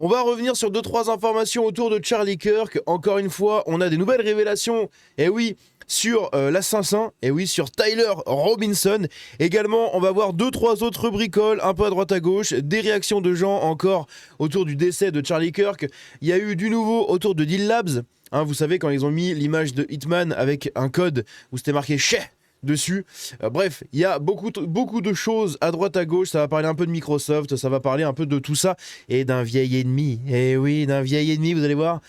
On va revenir sur 2-3 informations autour de Charlie Kirk. Encore une fois, on a des nouvelles révélations. Et oui, sur l'assassin. Et oui, sur Tyler Robinson. Également, on va voir 2-3 autres bricoles, un peu à droite à gauche. Des réactions de gens encore autour du décès de Charlie Kirk. Il y a eu du nouveau autour de Deal Labs. Hein, vous savez, quand ils ont mis l'image de Hitman avec un code où c'était marqué Chez dessus. Bref, il y a beaucoup de choses à droite à gauche. Ça va parler un peu de Microsoft, ça va parler un peu de tout ça et d'un vieil ennemi. Et oui, d'un vieil ennemi, vous allez voir.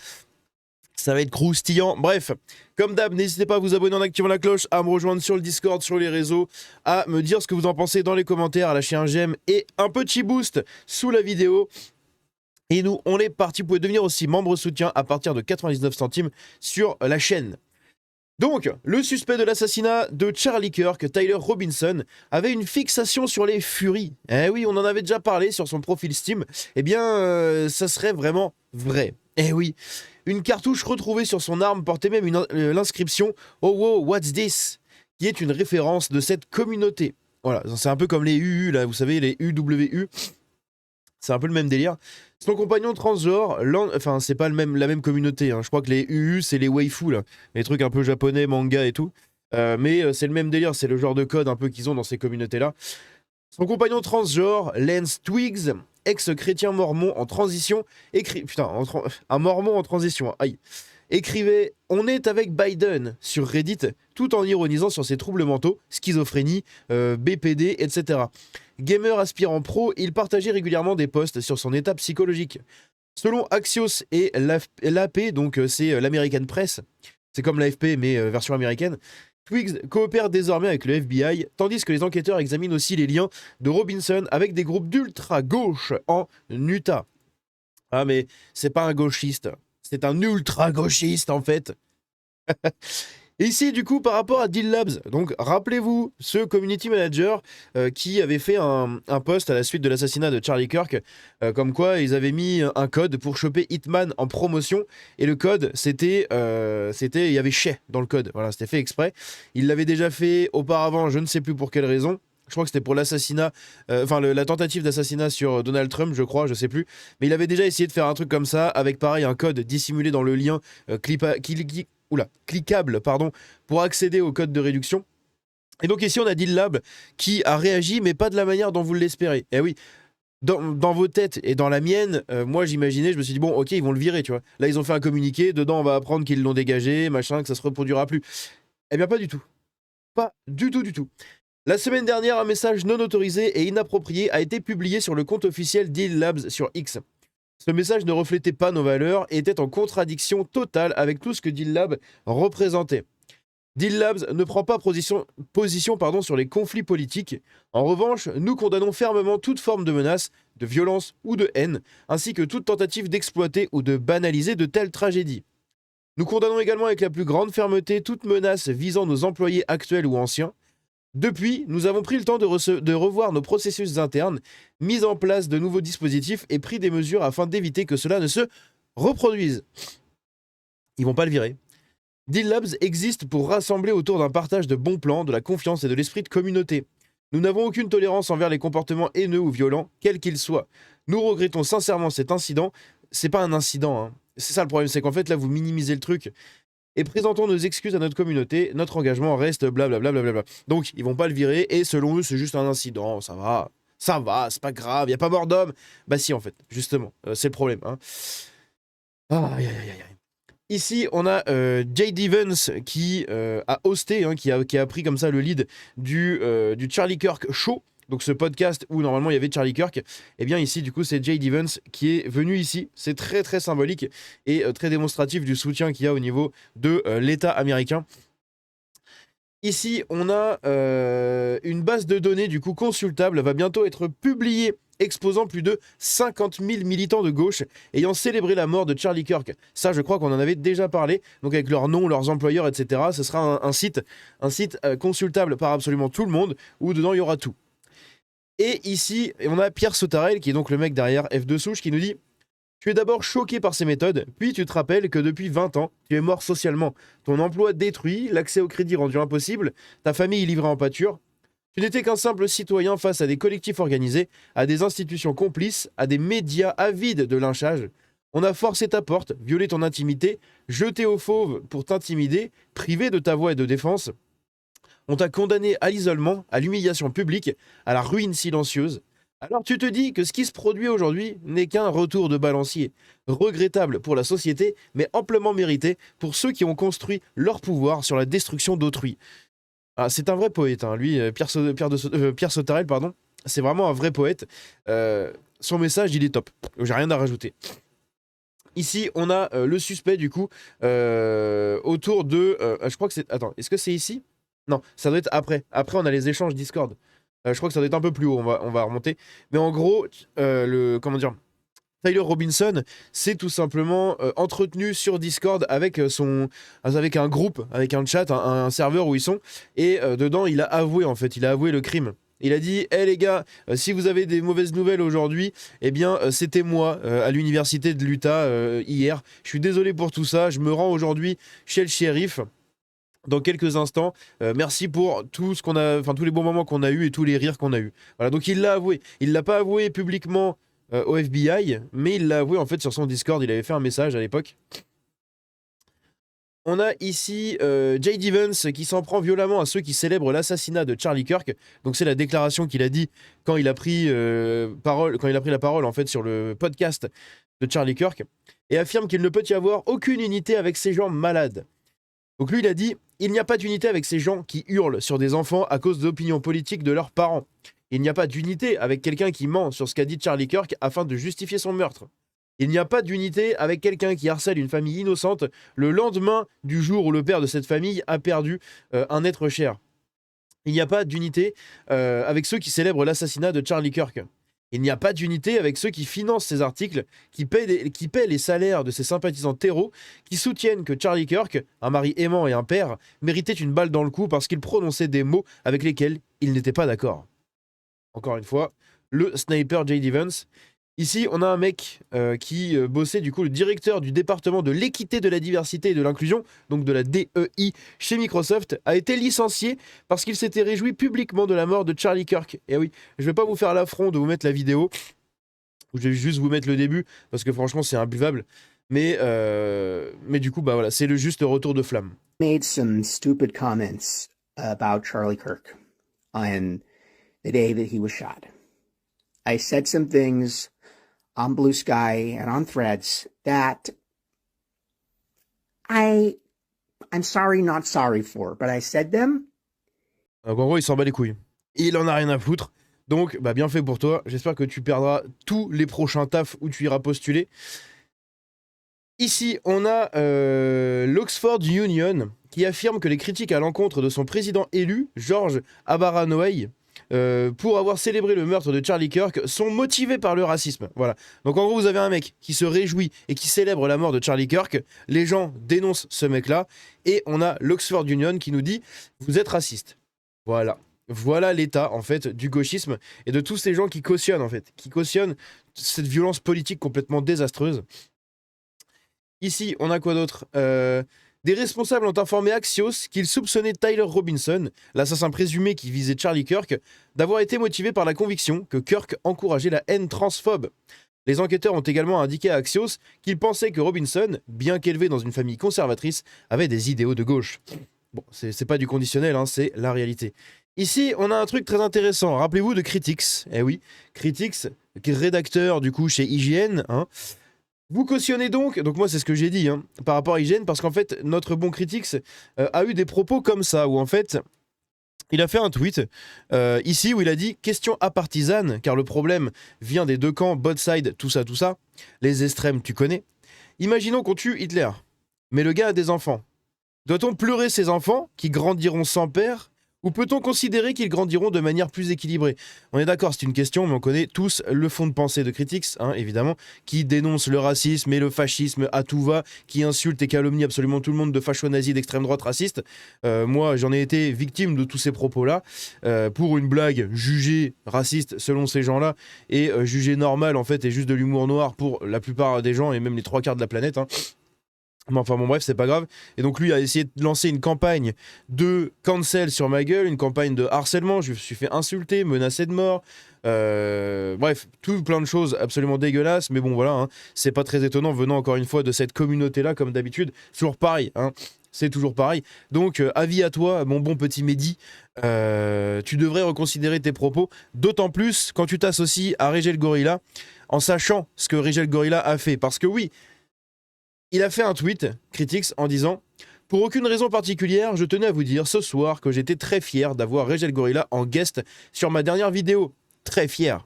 Ça va être croustillant. Bref, comme d'hab, n'hésitez pas à vous abonner en activant la cloche, à me rejoindre sur le Discord, sur les réseaux, à me dire ce que vous en pensez dans les commentaires, à lâcher un j'aime et un petit boost sous la vidéo. Et nous, on est parti. Vous pouvez devenir aussi membre soutien à partir de 99 centimes sur la chaîne. Donc, le suspect de l'assassinat de Charlie Kirk, Tyler Robinson, avait une fixation sur les furies. Eh oui, on en avait déjà parlé sur son profil Steam. Eh bien, ça serait vraiment vrai. Eh oui, une cartouche retrouvée sur son arme portait même l'inscription « Oh wow, what's this ?» qui est une référence de cette communauté. Voilà, c'est un peu comme les UU, là, vous savez, les UWU. C'est un peu le même délire. Son compagnon transgenre, enfin c'est pas la même communauté, hein. Je crois que les UU c'est les waifus là, les trucs un peu japonais, manga et tout. Mais c'est le même délire, c'est le genre de code un peu qu'ils ont dans ces communautés là. Son compagnon transgenre, Lance Twigs, ex-chrétien mormon en transition, un mormon en transition, aïe. Écrivait « On est avec Biden » sur Reddit, tout en ironisant sur ses troubles mentaux, schizophrénie, BPD, etc. Gamer aspirant pro, il partageait régulièrement des posts sur son état psychologique. Selon Axios et l'AP, donc c'est l'American Press, c'est comme l'AFP mais version américaine, Twigs coopère désormais avec le FBI, tandis que les enquêteurs examinent aussi les liens de Robinson avec des groupes d'ultra-gauche en Utah. Ah mais c'est pas un gauchiste, c'est un ultra-gauchiste en fait. Et ici, du coup, par rapport à Deal Labs, donc rappelez-vous ce community manager qui avait fait un post à la suite de l'assassinat de Charlie Kirk, comme quoi ils avaient mis un code pour choper Hitman en promotion, et le code, il y avait Chez dans le code, voilà, c'était fait exprès. Il l'avait déjà fait auparavant, je ne sais plus pour quelle raison. Je crois que c'était pour l'assassinat, la tentative d'assassinat sur Donald Trump, je crois, je sais plus. Mais il avait déjà essayé de faire un truc comme ça, avec pareil un code dissimulé dans le lien cliquable, pardon, pour accéder au code de réduction. Et donc ici, on a Deal Lab qui a réagi, mais pas de la manière dont vous l'espérez. Et oui, dans vos têtes et dans la mienne, moi j'imaginais, je me suis dit, bon, ok, ils vont le virer, tu vois. Là, ils ont fait un communiqué, dedans, on va apprendre qu'ils l'ont dégagé, machin, que ça se reproduira plus. Eh bien, pas du tout. Pas du tout, du tout. La semaine dernière, un message non autorisé et inapproprié a été publié sur le compte officiel Deal Labs sur X. Ce message ne reflétait pas nos valeurs et était en contradiction totale avec tout ce que Deal Labs représentait. Deal Labs ne prend pas position sur les conflits politiques. En revanche, nous condamnons fermement toute forme de menace, de violence ou de haine, ainsi que toute tentative d'exploiter ou de banaliser de telles tragédies. Nous condamnons également avec la plus grande fermeté toute menace visant nos employés actuels ou anciens. Depuis, nous avons pris le temps de revoir nos processus internes, mis en place de nouveaux dispositifs et pris des mesures afin d'éviter que cela ne se reproduise. Ils vont pas le virer. Deal Labs existe pour rassembler autour d'un partage de bons plans, de la confiance et de l'esprit de communauté. Nous n'avons aucune tolérance envers les comportements haineux ou violents, quels qu'ils soient. Nous regrettons sincèrement cet incident. C'est pas un incident, hein. C'est ça le problème, c'est qu'en fait là vous minimisez le truc. Et présentons nos excuses à notre communauté, notre engagement reste blablabla. Donc, ils vont pas le virer, et selon eux, c'est juste un incident, ça va, c'est pas grave, y a pas mort d'homme. Bah si, en fait, justement, c'est le problème. Hein. Aïe, aïe, aïe, aïe. Ici, on a J.D. Vance qui a hosté, hein, qui a pris comme ça le lead du Charlie Kirk Show, donc ce podcast où normalement il y avait Charlie Kirk. Et bien ici, du coup, c'est J.D. Vance qui est venu ici. C'est très très symbolique et très démonstratif du soutien qu'il y a au niveau de l'État américain. Ici, on a une base de données du coup consultable, va bientôt être publiée, exposant plus de 50 000 militants de gauche ayant célébré la mort de Charlie Kirk. Ça, je crois qu'on en avait déjà parlé, donc avec leurs noms, leurs employeurs, etc. Ce sera un site consultable par absolument tout le monde, où dedans il y aura tout. Et ici, on a Pierre Sautarel, qui est donc le mec derrière F2 Souche, qui nous dit « Tu es d'abord choqué par ces méthodes, puis tu te rappelles que depuis 20 ans, tu es mort socialement. Ton emploi détruit, l'accès au crédit rendu impossible, ta famille livrée en pâture. Tu n'étais qu'un simple citoyen face à des collectifs organisés, à des institutions complices, à des médias avides de lynchage. On a forcé ta porte, violé ton intimité, jeté aux fauves pour t'intimider, privé de ta voix et de défense. On t'a condamné à l'isolement, à l'humiliation publique, à la ruine silencieuse. Alors tu te dis que ce qui se produit aujourd'hui n'est qu'un retour de balancier, regrettable pour la société, mais amplement mérité pour ceux qui ont construit leur pouvoir sur la destruction d'autrui. Ah, c'est un vrai poète, hein. Lui, Pierre Sautarel, pardon. C'est vraiment un vrai poète. Son message, il est top. J'ai rien à rajouter. Ici, on a le suspect, du coup, autour de... je crois que c'est... Attends, est-ce que c'est ici? Non, ça doit être après. Après, on a les échanges Discord. Je crois que ça doit être un peu plus haut, on va remonter. Mais en gros, comment dire, Tyler Robinson s'est tout simplement entretenu sur Discord avec avec un groupe, avec un chat, un serveur où ils sont. Et dedans, il a avoué, en fait, il a avoué le crime. Il a dit, hé les gars, si vous avez des mauvaises nouvelles aujourd'hui, eh bien, c'était moi à l'université de l'Utah hier. Je suis désolé pour tout ça. Je me rends aujourd'hui chez le shérif dans quelques instants. Merci pour tout ce qu'on a, enfin tous les bons moments qu'on a eu et tous les rires qu'on a eu. Voilà, donc il l'a avoué. Il l'a pas avoué publiquement au FBI, mais il l'a avoué en fait sur son Discord. Il avait fait un message à l'époque. On a ici J.D. Vance qui s'en prend violemment à ceux qui célèbrent l'assassinat de Charlie Kirk. Donc c'est la déclaration qu'il a dit quand il a pris la parole en fait sur le podcast de Charlie Kirk, et affirme qu'il ne peut y avoir aucune unité avec ces gens malades. Donc lui il a dit: il n'y a pas d'unité avec ces gens qui hurlent sur des enfants à cause d'opinions politiques de leurs parents. Il n'y a pas d'unité avec quelqu'un qui ment sur ce qu'a dit Charlie Kirk afin de justifier son meurtre. Il n'y a pas d'unité avec quelqu'un qui harcèle une famille innocente le lendemain du jour où le père de cette famille a perdu un être cher. Il n'y a pas d'unité avec ceux qui célèbrent l'assassinat de Charlie Kirk. Il n'y a pas d'unité avec ceux qui financent ces articles, qui paient les salaires de ces sympathisants terreaux, qui soutiennent que Charlie Kirk, un mari aimant et un père, méritait une balle dans le cou parce qu'il prononçait des mots avec lesquels il n'était pas d'accord. Encore une fois, le sniper J.D. Vance. Ici, on a un mec qui bossait du coup le directeur du département de l'équité, de la diversité et de l'inclusion, donc de la DEI chez Microsoft, a été licencié parce qu'il s'était réjoui publiquement de la mort de Charlie Kirk. Et oui, je vais pas vous faire l'affront de vous mettre la vidéo, je vais juste vous mettre le début parce que franchement c'est imbuvable. Mais du coup, bah voilà, c'est le juste retour de flamme. Made some stupid comments about Charlie Kirk on the day that he was shot. I said some things on Blue Sky and on Threads that I'm sorry, not sorry for, but I said them. Donc en gros, il s'en bat les couilles. Il en a rien à foutre. Donc, bah bien fait pour toi. J'espère que tu perdras tous les prochains tafs où tu iras postuler. Ici, on a l'Oxford Union qui affirme que les critiques à l'encontre de son président élu, George Abaranoei, pour avoir célébré le meurtre de Charlie Kirk, sont motivés par le racisme. Voilà. Donc en gros, vous avez un mec qui se réjouit et qui célèbre la mort de Charlie Kirk. Les gens dénoncent ce mec-là. Et on a l'Oxford Union qui nous dit: vous êtes raciste. Voilà. Voilà l'état, en fait, du gauchisme et de tous ces gens qui cautionnent, en fait, qui cautionnent cette violence politique complètement désastreuse. Ici, on a quoi d'autre ? Des responsables ont informé Axios qu'ils soupçonnaient Tyler Robinson, l'assassin présumé qui visait Charlie Kirk, d'avoir été motivé par la conviction que Kirk encourageait la haine transphobe. Les enquêteurs ont également indiqué à Axios qu'ils pensaient que Robinson, bien qu'élevé dans une famille conservatrice, avait des idéaux de gauche. Bon, c'est pas du conditionnel, hein, c'est la réalité. Ici, on a un truc très intéressant. Rappelez-vous de Critics. Eh oui, Critics, rédacteur du coup chez IGN, hein. Vous cautionnez donc moi c'est ce que j'ai dit hein, par rapport à IGN, parce qu'en fait notre bon Critics a eu des propos comme ça, où en fait il a fait un tweet ici où il a dit: question apartisane, car le problème vient des deux camps, both sides, tout ça, les extrêmes tu connais. Imaginons qu'on tue Hitler, mais le gars a des enfants. Doit-on pleurer ces enfants qui grandiront sans père, ou peut-on considérer qu'ils grandiront de manière plus équilibrée? On est d'accord, c'est une question, mais on connaît tous le fond de pensée de Critics, hein, évidemment, qui dénonce le racisme et le fascisme à tout va, qui insulte et calomnie absolument tout le monde de facho-nazi, d'extrême droite raciste. Moi, j'en ai été victime de tous ces propos-là. Pour une blague jugée raciste selon ces gens-là, et jugée normale, en fait, et juste de l'humour noir pour la plupart des gens, et même les 3/4 de la planète, hein. Mais enfin bon bref, c'est pas grave. Et donc lui a essayé de lancer une campagne de cancel sur ma gueule, une campagne de harcèlement, je me suis fait insulter, menacer de mort. Bref, tout plein de choses absolument dégueulasses. Mais bon voilà, hein, c'est pas très étonnant venant encore une fois de cette communauté-là, comme d'habitude. Toujours pareil, hein, c'est toujours pareil. Donc avis à toi, mon bon petit Mehdi, tu devrais reconsidérer tes propos, d'autant plus quand tu t'associes à Régel Gorilla, en sachant ce que Régel Gorilla a fait. Parce que oui, il a fait un tweet, Critics, en disant « Pour aucune raison particulière, je tenais à vous dire ce soir que j'étais très fier d'avoir Régel Gorilla en guest sur ma dernière vidéo. Très fier. »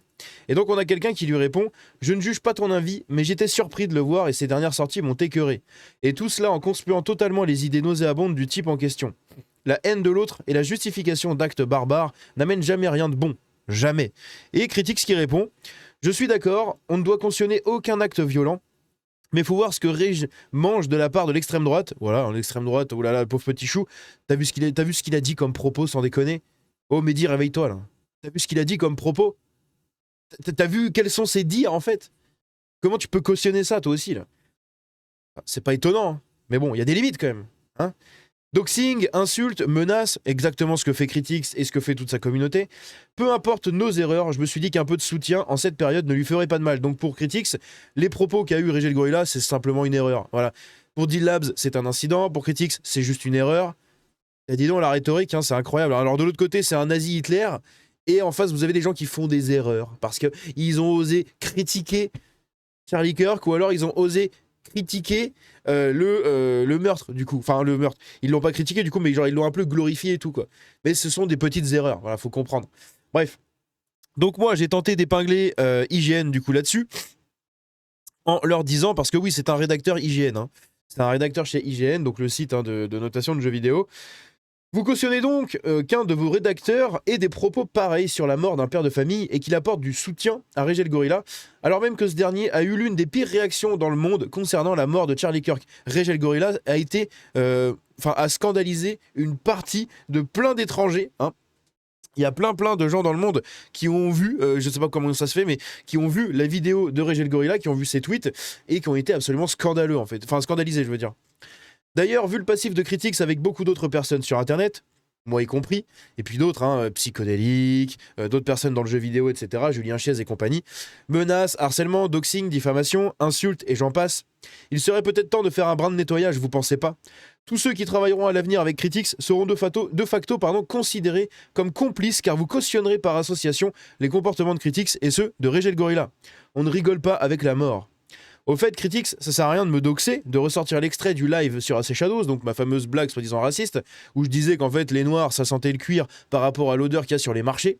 Et donc on a quelqu'un qui lui répond « Je ne juge pas ton avis, mais j'étais surpris de le voir et ses dernières sorties m'ont écœuré. » Et tout cela en conspuant totalement les idées nauséabondes du type en question. La haine de l'autre et la justification d'actes barbares n'amènent jamais rien de bon. Jamais. Et Critics qui répond « Je suis d'accord, on ne doit cautionner aucun acte violent. Mais il faut voir ce que Reg mange de la part de l'extrême droite. Voilà, l'extrême droite, oh là là, le pauvre petit chou. T'as vu ce qu'il a dit comme propos, sans déconner? Oh Mehdi, réveille-toi là. T'as vu ce qu'il a dit comme propos? T'as vu quels sont ses dires en fait? Comment tu peux cautionner ça toi aussi là? C'est pas étonnant, hein. Mais bon, il y a des limites quand même. Hein, doxing, insulte, menace, exactement ce que fait Critics et ce que fait toute sa communauté. Peu importe nos erreurs, je me suis dit qu'un peu de soutien en cette période ne lui ferait pas de mal. Donc pour Critics, les propos qu'a eu Régel Gorilla, c'est simplement une erreur. Voilà. Pour D-Labs, c'est un incident. Pour Critics, c'est juste une erreur. Et dis donc, la rhétorique, hein, c'est incroyable. Alors de l'autre côté, c'est un nazi Hitler. Et en face, vous avez des gens qui font des erreurs. Parce qu'ils ont osé critiquer Charlie Kirk, ou alors ils ont osé critiquer le meurtre du coup, enfin le meurtre, ils l'ont pas critiqué du coup, mais genre ils l'ont un peu glorifié et tout quoi, mais ce sont des petites erreurs, voilà, faut comprendre. Bref, donc moi j'ai tenté d'épingler IGN du coup là-dessus, en leur disant, parce que oui c'est un rédacteur IGN, hein. C'est un rédacteur chez IGN, donc le site, hein, de notation de jeux vidéo. Vous cautionnez donc qu'un de vos rédacteurs ait des propos pareils sur la mort d'un père de famille et qu'il apporte du soutien à Régel Gorilla, alors même que ce dernier a eu l'une des pires réactions dans le monde concernant la mort de Charlie Kirk. Régel Gorilla a été, a scandalisé une partie de plein d'étrangers, hein. Il y a plein de gens dans le monde qui ont vu, je sais pas comment ça se fait, mais qui ont vu la vidéo de Régel Gorilla, qui ont vu ses tweets et qui ont été absolument scandaleux en fait, enfin scandalisés je veux dire. D'ailleurs, vu le passif de Critics avec beaucoup d'autres personnes sur Internet, moi y compris, et puis d'autres, hein, psychodéliques, d'autres personnes dans le jeu vidéo, etc., Julien Chiez et compagnie, menaces, harcèlement, doxing, diffamation, insultes et j'en passe, il serait peut-être temps de faire un brin de nettoyage, vous pensez pas? Tous ceux qui travailleront à l'avenir avec Critics seront de facto considérés comme complices car vous cautionnerez par association les comportements de Critics et ceux de Régel Gorilla. On ne rigole pas avec la mort. Au fait, Critics, ça sert à rien de me doxer, de ressortir l'extrait du live sur AC Shadows, donc ma fameuse blague soi-disant raciste, où je disais qu'en fait les noirs ça sentait le cuir par rapport à l'odeur qu'il y a sur les marchés.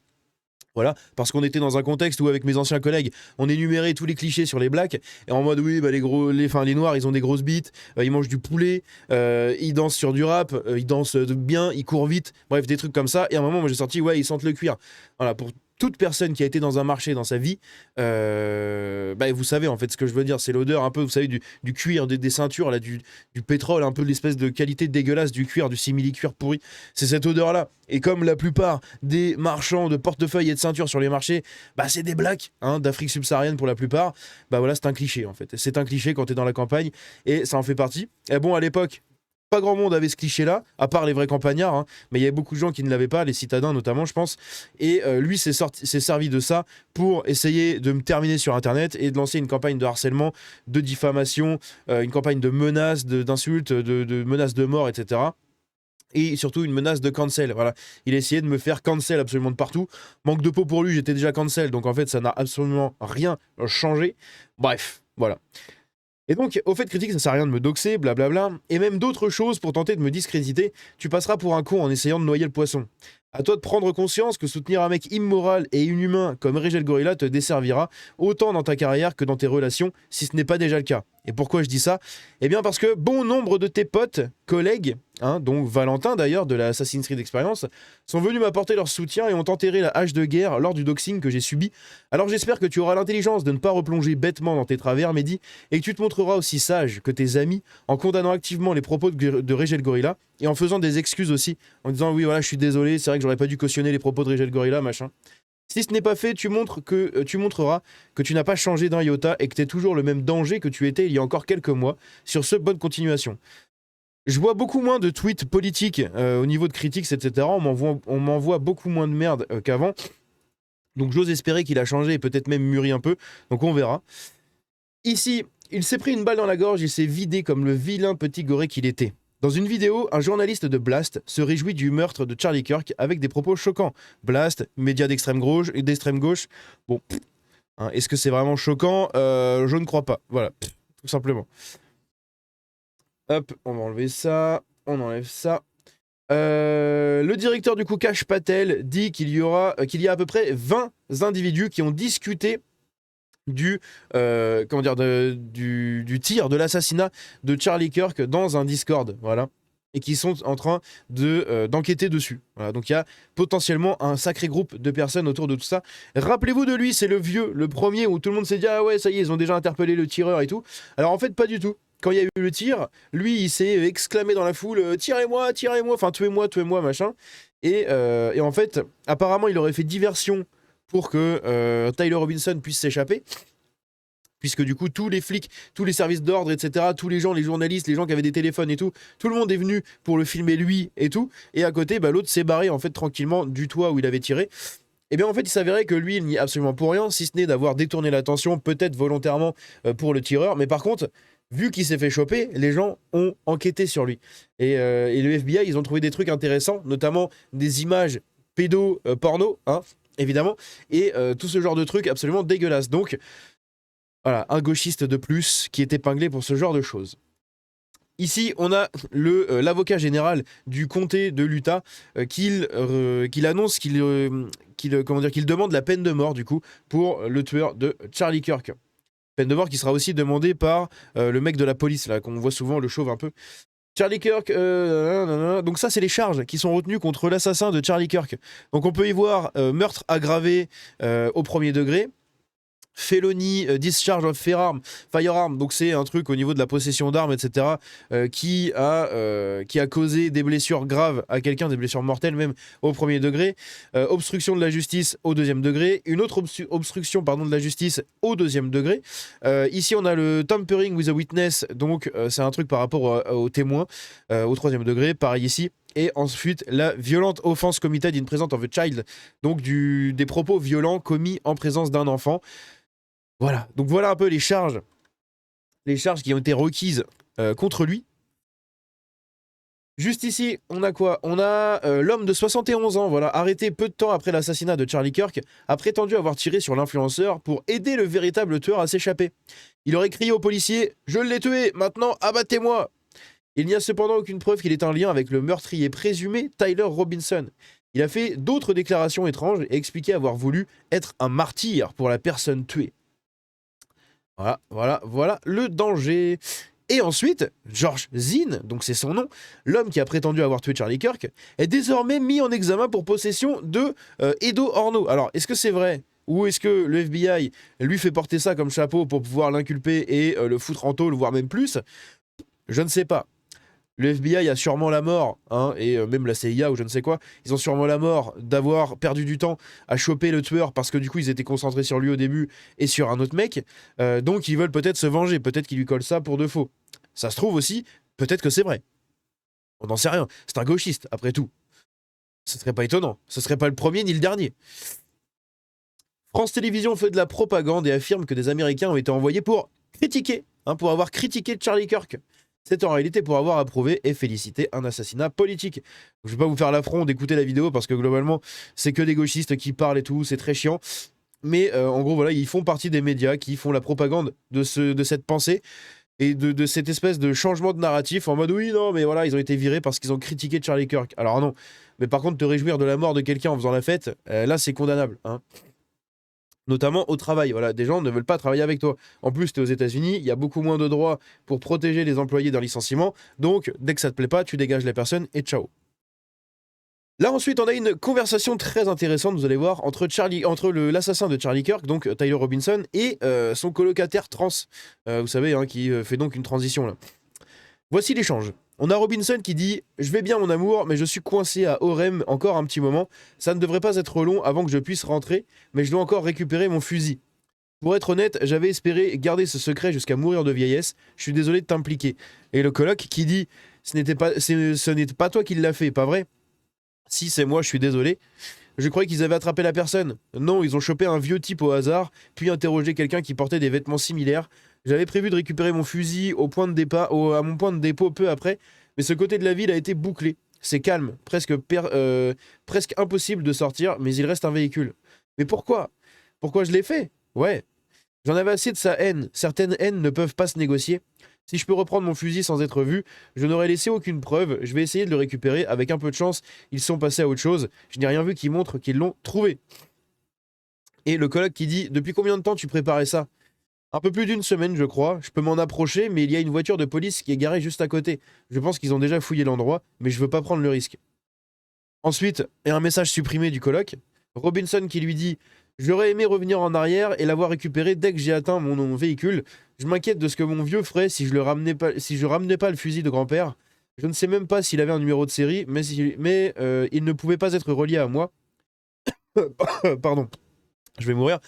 Voilà, parce qu'on était dans un contexte où avec mes anciens collègues, on énumérait tous les clichés sur les blacks, et en mode oui, bah, les noirs ils ont des grosses bites, ils mangent du poulet, ils dansent sur du rap, ils dansent bien, ils courent vite, bref des trucs comme ça, et à un moment moi j'ai sorti ouais ils sentent le cuir. Voilà, pour toute personne qui a été dans un marché dans sa vie, vous savez en fait ce que je veux dire, c'est l'odeur un peu, vous savez, du cuir, des ceintures, là, du pétrole, un peu de l'espèce de qualité dégueulasse du cuir, du simili-cuir pourri, c'est cette odeur-là. Et comme la plupart des marchands de portefeuilles et de ceintures sur les marchés, bah c'est des blacks, hein, d'Afrique subsaharienne pour la plupart, bah voilà, c'est un cliché en fait. C'est un cliché quand t'es dans la campagne, et ça en fait partie. Et bon, à l'époque, pas grand monde avait ce cliché-là, à part les vrais campagnards, hein, mais il y avait beaucoup de gens qui ne l'avaient pas, les citadins notamment, je pense. Et lui s'est servi de ça pour essayer de me terminer sur Internet et de lancer une campagne de harcèlement, de diffamation, une campagne de menaces, d'insultes, de menaces de mort, etc. Et surtout une menace de cancel. Voilà. Il a essayé de me faire cancel absolument de partout. Manque de peau pour lui, j'étais déjà cancel, donc en fait ça n'a absolument rien changé. Bref, voilà. Et donc, au fait critique, ça sert à rien de me doxer, blablabla, et même d'autres choses pour tenter de me discréditer, tu passeras pour un con en essayant de noyer le poisson. À toi de prendre conscience que soutenir un mec immoral et inhumain comme Régel Gorilla te desservira autant dans ta carrière que dans tes relations, si ce n'est pas déjà le cas. Et pourquoi je dis ça? Eh bien parce que bon nombre de tes potes, collègues, hein, dont Valentin d'ailleurs de la Assassin's Creed Experience, sont venus m'apporter leur soutien et ont enterré la hache de guerre lors du doxing que j'ai subi. Alors j'espère que tu auras l'intelligence de ne pas replonger bêtement dans tes travers, Mehdi, et que tu te montreras aussi sage que tes amis en condamnant activement les propos de Régel Gorilla et en faisant des excuses aussi, en disant oui voilà je suis désolé, c'est vrai que j'aurais pas dû cautionner les propos de Régel Gorilla, machin. Si ce n'est pas fait, tu montreras que tu n'as pas changé d'un iota et que tu es toujours le même danger que tu étais il y a encore quelques mois. Sur ce, bonne continuation. Je vois beaucoup moins de tweets politiques au niveau de critiques, etc. On m'envoie beaucoup moins de merde qu'avant. Donc j'ose espérer qu'il a changé et peut-être même mûri un peu. Donc on verra. Ici, il s'est pris une balle dans la gorge et s'est vidé comme le vilain petit goré qu'il était. Dans une vidéo, un journaliste de Blast se réjouit du meurtre de Charlie Kirk avec des propos choquants. Blast, média d'extrême gauche. Bon, hein, est-ce que c'est vraiment choquant? Je ne crois pas. Voilà, tout simplement. Hop, on va enlever ça. On enlève ça. Le directeur du coup, Kash Patel, dit qu'il y a à peu près 20 individus qui ont discuté du tir, de l'assassinat de Charlie Kirk dans un Discord, voilà, et qui sont en train d'enquêter dessus. Voilà, donc il y a potentiellement un sacré groupe de personnes autour de tout ça. Rappelez-vous de lui, c'est le vieux, le premier où tout le monde s'est dit ah ouais ça y est, ils ont déjà interpellé le tireur et tout. Alors en fait pas du tout. Quand il y a eu le tir, lui il s'est exclamé dans la foule tirez-moi, enfin tuez-moi, machin. Et en fait, apparemment il aurait fait diversion pour que Tyler Robinson puisse s'échapper, puisque du coup tous les flics, tous les services d'ordre, etc., tous les gens, les journalistes, les gens qui avaient des téléphones et tout le monde est venu pour le filmer lui et tout, et à côté l'autre s'est barré en fait tranquillement du toit où il avait tiré. Et bien en fait il s'avérait que lui il n'y est absolument pour rien, si ce n'est d'avoir détourné l'attention peut-être volontairement pour le tireur, mais par contre vu qu'il s'est fait choper, les gens ont enquêté sur lui. Et le FBI, ils ont trouvé des trucs intéressants, notamment des images pédo-porno, hein, évidemment, et tout ce genre de trucs absolument dégueulasses. Donc, voilà, un gauchiste de plus qui est épinglé pour ce genre de choses. Ici, on a l'avocat général du comté de l'Utah qu'il annonce qu'il demande la peine de mort, du coup, pour le tueur de Charlie Kirk. Peine de mort qui sera aussi demandée par le mec de la police, là, qu'on voit souvent, le chauve un peu. Charlie Kirk, donc ça c'est les charges qui sont retenues contre l'assassin de Charlie Kirk. Donc on peut y voir meurtre aggravé au premier degré, felony discharge of firearm, donc c'est un truc au niveau de la possession d'armes, etc., qui a causé des blessures graves à quelqu'un, des blessures mortelles même au premier degré, obstruction de la justice au deuxième degré, une autre obstruction de la justice au deuxième degré. Ici on a le tampering with a witness, donc c'est un truc par rapport aux témoins au troisième degré, pareil ici. Et ensuite, la violente offense committed in presence of a child, donc des propos violents commis en présence d'un enfant. Voilà, donc voilà un peu les charges qui ont été requises contre lui. Juste ici, on a quoi? On a l'homme de 71 ans, voilà, arrêté peu de temps après l'assassinat de Charlie Kirk, a prétendu avoir tiré sur l'influenceur pour aider le véritable tueur à s'échapper. Il aurait crié aux policiers « Je l'ai tué, maintenant abattez-moi !» Il n'y a cependant aucune preuve qu'il ait un lien avec le meurtrier présumé Tyler Robinson. Il a fait d'autres déclarations étranges et expliqué avoir voulu être un martyr pour la personne tuée. Voilà le danger. Et ensuite, George Zinn, donc c'est son nom, l'homme qui a prétendu avoir tué Charlie Kirk, est désormais mis en examen pour possession de Edo Orno. Alors, est-ce que c'est vrai? Ou est-ce que le FBI lui fait porter ça comme chapeau pour pouvoir l'inculper et le foutre en tôle, voire même plus? Je ne sais pas. Le FBI a sûrement la mort, hein, et même la CIA ou je ne sais quoi, ils ont sûrement la mort d'avoir perdu du temps à choper le tueur parce que du coup ils étaient concentrés sur lui au début et sur un autre mec, donc ils veulent peut-être se venger, peut-être qu'ils lui collent ça pour de faux. Ça se trouve aussi, peut-être que c'est vrai. On n'en sait rien, c'est un gauchiste après tout. Ce serait pas étonnant, ce serait pas le premier ni le dernier. France Télévisions fait de la propagande et affirme que des Américains ont été envoyés pour critiquer, pour avoir critiqué Charlie Kirk. C'est en réalité pour avoir approuvé et félicité un assassinat politique. Je ne vais pas vous faire l'affront d'écouter la vidéo parce que globalement, c'est que des gauchistes qui parlent et tout, c'est très chiant. Mais en gros, voilà, ils font partie des médias qui font la propagande de cette pensée et de cette espèce de changement de narratif en mode oui, non, mais voilà, ils ont été virés parce qu'ils ont critiqué Charlie Kirk. Alors non, mais par contre, te réjouir de la mort de quelqu'un en faisant la fête, là, c'est condamnable, hein. Notamment au travail. Voilà, des gens ne veulent pas travailler avec toi. En plus, tu es aux États-Unis, il y a beaucoup moins de droits pour protéger les employés d'un licenciement. Donc, dès que ça te plaît pas, tu dégages la personne et ciao. Là, ensuite, on a une conversation très intéressante, vous allez voir, entre l'assassin de Charlie Kirk, donc Tyler Robinson, et son colocataire trans. Vous savez, hein, qui fait donc une transition là. Voici l'échange. On a Robinson qui dit « Je vais bien mon amour, mais je suis coincé à Orem encore un petit moment. Ça ne devrait pas être long avant que je puisse rentrer, mais je dois encore récupérer mon fusil. Pour être honnête, j'avais espéré garder ce secret jusqu'à mourir de vieillesse. Je suis désolé de t'impliquer. » Et le coloc qui dit « Ce n'était pas toi qui l'as fait, pas vrai ? Si c'est moi, je suis désolé. Je croyais qu'ils avaient attrapé la personne. Non, ils ont chopé un vieux type au hasard, puis interrogé quelqu'un qui portait des vêtements similaires. J'avais prévu de récupérer mon fusil à mon point de dépôt peu après, mais ce côté de la ville a été bouclé. C'est calme, presque impossible de sortir, mais il reste un véhicule. Mais pourquoi? Pourquoi je l'ai fait? Ouais. J'en avais assez de sa haine. Certaines haines ne peuvent pas se négocier. Si je peux reprendre mon fusil sans être vu, je n'aurais laissé aucune preuve. Je vais essayer de le récupérer. Avec un peu de chance, ils sont passés à autre chose. Je n'ai rien vu qui montre qu'ils l'ont trouvé. Et le coloc qui dit « Depuis combien de temps tu préparais ça ?» Un peu plus d'une semaine, je crois. Je peux m'en approcher, mais il y a une voiture de police qui est garée juste à côté. Je pense qu'ils ont déjà fouillé l'endroit, mais je veux pas prendre le risque. Ensuite, il y a un message supprimé du coloc. Robinson qui lui dit « J'aurais aimé revenir en arrière et l'avoir récupéré dès que j'ai atteint mon véhicule. Je m'inquiète de ce que mon vieux ferait si je ramenais pas le fusil de grand-père. Je ne sais même pas s'il avait un numéro de série, mais il ne pouvait pas être relié à moi. Pardon, je vais mourir.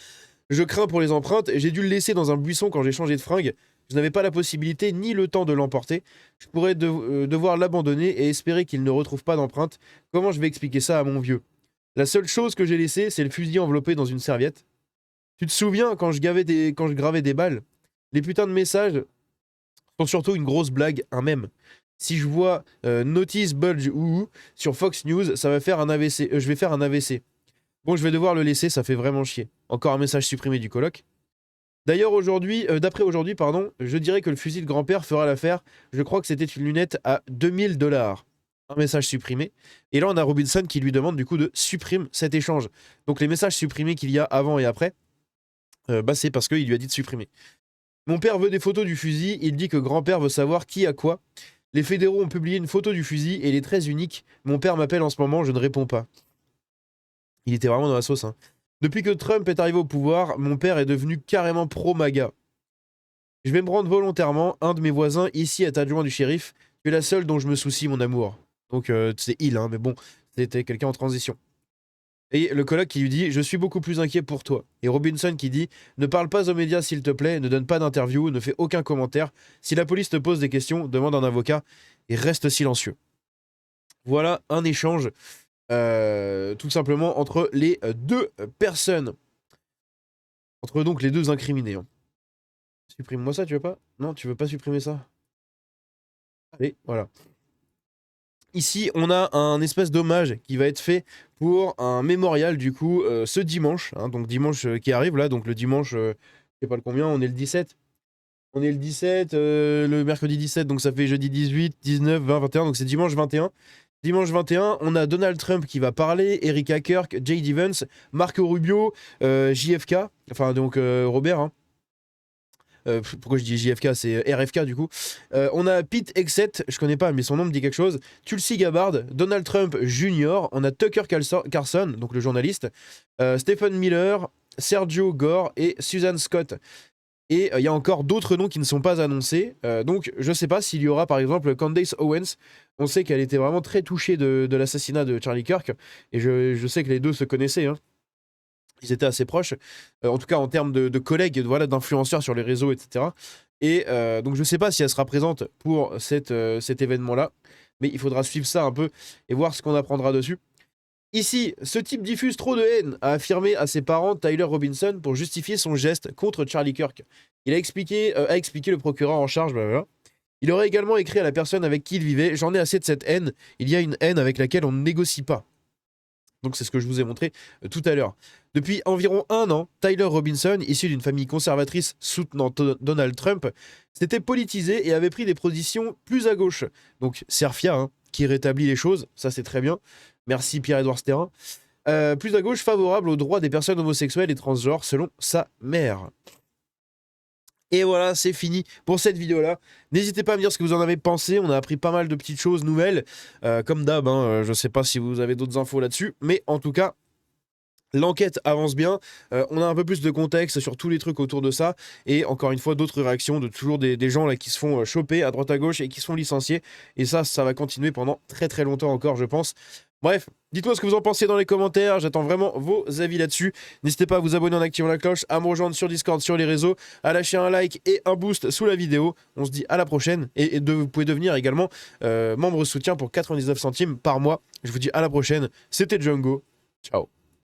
Je crains pour les empreintes et j'ai dû le laisser dans un buisson quand j'ai changé de fringue. Je n'avais pas la possibilité ni le temps de l'emporter. Je pourrais devoir l'abandonner et espérer qu'il ne retrouve pas d'empreintes. Comment je vais expliquer ça à mon vieux? La seule chose que j'ai laissée, c'est le fusil enveloppé dans une serviette. Tu te souviens quand je gravais des balles? Les putains de messages sont surtout une grosse blague, un mème. Si je vois Notice Bulge ou sur Fox News, ça va faire un AVC. Je vais faire un AVC. Bon, je vais devoir le laisser, ça fait vraiment chier. Encore un message supprimé du coloc. D'ailleurs, d'après aujourd'hui, je dirais que le fusil de grand-père fera l'affaire. Je crois que c'était une lunette à 2000 $. Un message supprimé. Et là, on a Robinson qui lui demande du coup de supprimer cet échange. Donc les messages supprimés qu'il y a avant et après, c'est parce qu'il lui a dit de supprimer. Mon père veut des photos du fusil. Il dit que grand-père veut savoir qui a quoi. Les fédéraux ont publié une photo du fusil et elle est très unique. Mon père m'appelle en ce moment, je ne réponds pas. Il était vraiment dans la sauce. Hein. Depuis que Trump est arrivé au pouvoir, mon père est devenu carrément pro-MAGA. Je vais me rendre volontairement. Un de mes voisins ici est adjoint du shérif. Tu es la seule dont je me soucie, mon amour. Donc c'est il, hein, mais bon, c'était quelqu'un en transition. Et le coloc qui lui dit « Je suis beaucoup plus inquiet pour toi ». Et Robinson qui dit « Ne parle pas aux médias s'il te plaît, ne donne pas d'interview, ne fais aucun commentaire. Si la police te pose des questions, demande un avocat et reste silencieux. » Voilà un échange tout simplement entre les deux personnes. Entre donc les deux incriminés. Hein. Supprime-moi ça, tu veux pas? Non, tu veux pas supprimer ça? Allez, voilà. Ici, on a un espèce d'hommage qui va être fait pour un mémorial, du coup, ce dimanche. Hein, donc dimanche qui arrive, là. Donc le dimanche, je sais pas le combien, on est le 17. On est le 17, le mercredi 17, donc ça fait jeudi 18, 19, 20, 21. Donc c'est dimanche 21. Dimanche 21, on a Donald Trump qui va parler, Erika Kirk, J.D. Vance, Marco Rubio, JFK, enfin donc Robert. Hein. Pourquoi je dis JFK, c'est RFK du coup. On a Pete Hegseth, je connais pas, mais son nom me dit quelque chose. Tulsi Gabbard, Donald Trump Jr., on a Tucker Carlson, donc le journaliste, Stephen Miller, Sergio Gore et Susan Scott. Et il y a encore d'autres noms qui ne sont pas annoncés. Donc je sais pas s'il y aura par exemple Candace Owens. On sait qu'elle était vraiment très touchée de l'assassinat de Charlie Kirk. Et je sais que les deux se connaissaient. Hein. Ils étaient assez proches. En tout cas en termes de collègues, voilà, d'influenceurs sur les réseaux, etc. Et donc je sais pas si elle sera présente pour cet événement-là. Mais il faudra suivre ça un peu et voir ce qu'on apprendra dessus. Ici, ce type diffuse trop de haine, a affirmé à ses parents Tyler Robinson pour justifier son geste contre Charlie Kirk. Il a expliqué le procureur en charge, blablabla. Il aurait également écrit à la personne avec qui il vivait « J'en ai assez de cette haine, il y a une haine avec laquelle on ne négocie pas ». Donc c'est ce que je vous ai montré tout à l'heure. Depuis environ 1 an, Tyler Robinson, issu d'une famille conservatrice soutenant Donald Trump, s'était politisé et avait pris des positions plus à gauche. Donc Serfia, hein, qui rétablit les choses, ça c'est très bien. Merci Pierre-Édouard Sterrin. Plus à gauche, favorable aux droits des personnes homosexuelles et transgenres, selon sa mère. Et voilà, c'est fini pour cette vidéo-là. N'hésitez pas à me dire ce que vous en avez pensé. On a appris pas mal de petites choses nouvelles. Comme d'hab, hein, je sais pas si vous avez d'autres infos là-dessus. Mais en tout cas, L'enquête avance bien, on a un peu plus de contexte sur tous les trucs autour de ça, et encore une fois d'autres réactions de toujours des gens là qui se font choper à droite à gauche et qui se font licencier, et ça va continuer pendant très très longtemps encore je pense. Bref, dites-moi ce que vous en pensez dans les commentaires, j'attends vraiment vos avis là-dessus. N'hésitez pas à vous abonner en activant la cloche, à me rejoindre sur Discord, sur les réseaux, à lâcher un like et un boost sous la vidéo. On se dit à la prochaine, et vous pouvez devenir également membre soutien pour 99 centimes par mois. Je vous dis à la prochaine, c'était Django, ciao.